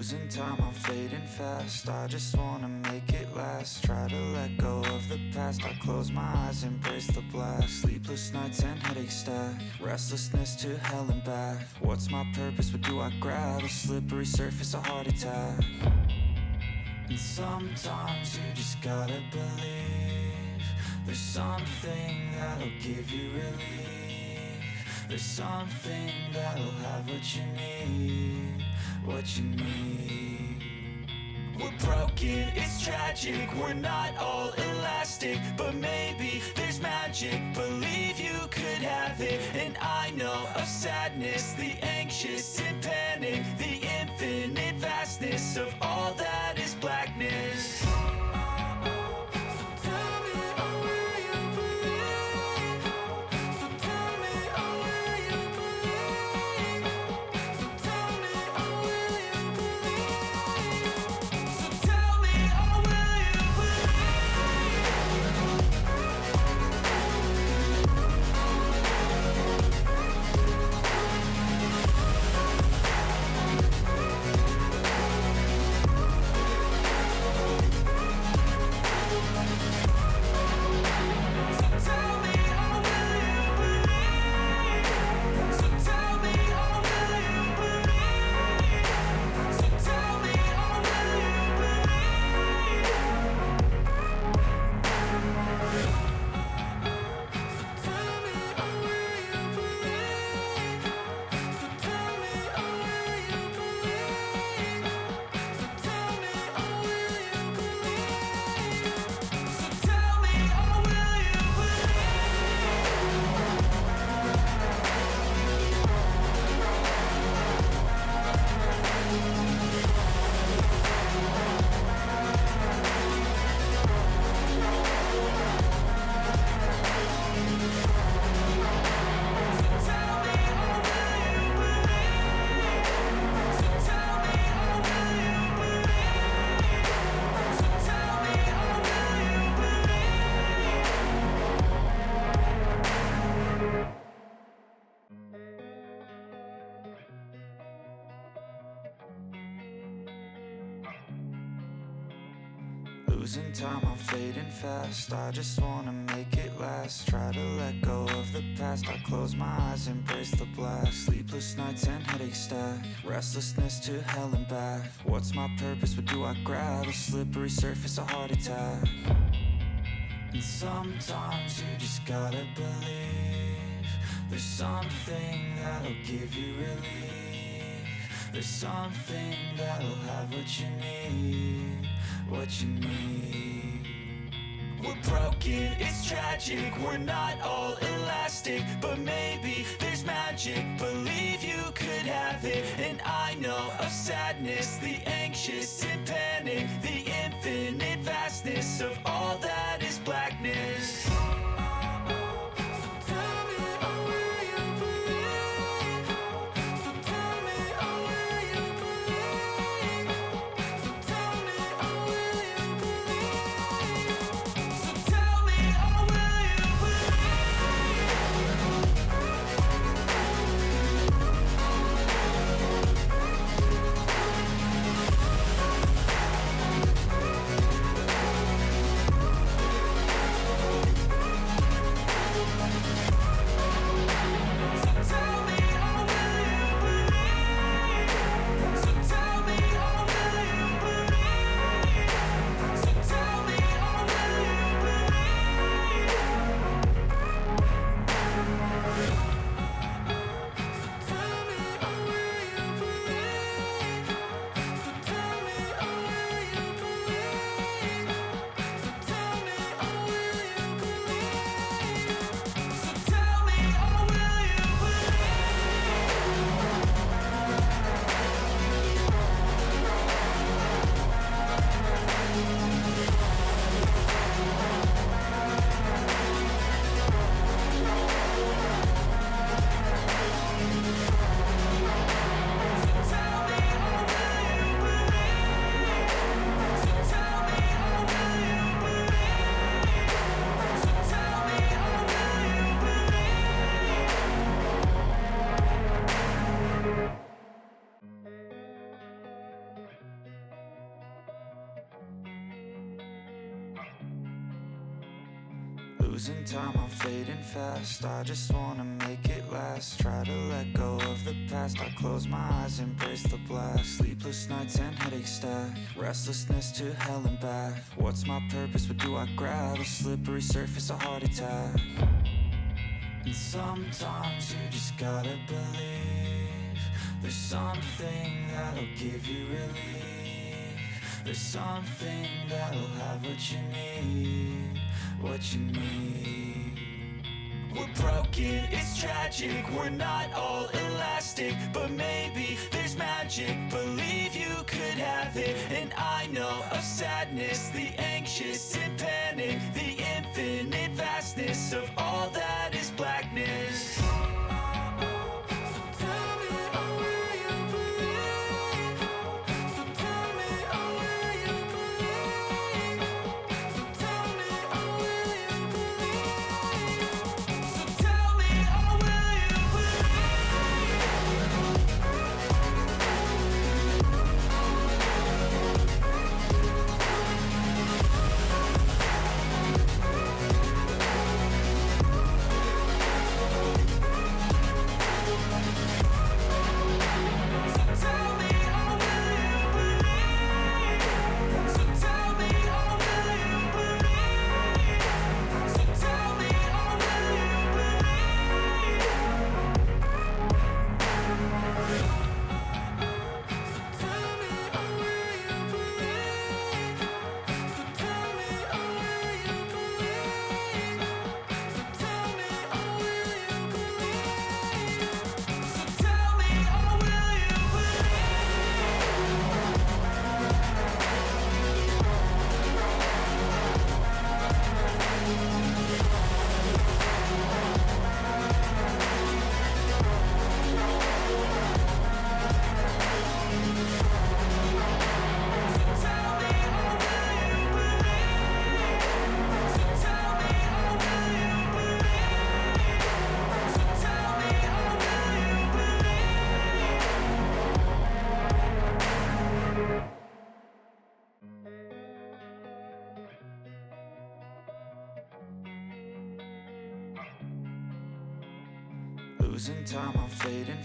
Losing time, I'm fading fast. I just wanna make it last. Try to let go of the past. I close my eyes, embrace the blast. Sleepless nights and headaches stack. Restlessness to hell and back. What's my purpose? What do I grab? A slippery surface, a heart attack. And sometimes you just gotta believe there's something that'll give you relief. There's something that'll have what you need, what you need. We're broken, it's tragic, we're not all elastic, but maybe there's magic. Believe you could have it. And I know of sadness, the anxious and panic, the infinite vastness of all that is blackness. Losing time, I'm fading fast. I just wanna make it last. Try to let go of the past. I close my eyes, embrace the blast. Sleepless nights and headaches stack. Restlessness to hell and back. What's my purpose? What do I grab? A slippery surface, a heart attack. And sometimes you just gotta believe there's something that'll give you relief. There's something that'll have what you need, what you need. We're broken, it's tragic, we're not all elastic, but maybe there's magic. Believe you could have it. And I know of sadness, the anxious and panic, the infinite vastness of all that is blackness. Losing time, I'm fading fast. I just wanna make it last. Try to let go of the past. I close my eyes, embrace the blast. Sleepless nights and headache stack. Restlessness to hell and back. What's my purpose? What do I grab? A slippery surface, a heart attack. And sometimes you just gotta believe there's something that'll give you relief. There's something that'll have what you need, what you need. We're broken, it's tragic, we're not all elastic, but maybe there's magic. Believe you could have it, and I know of sadness, the anxious and panic, the infinite vastness of all that is blackness. Losing time, I'm fading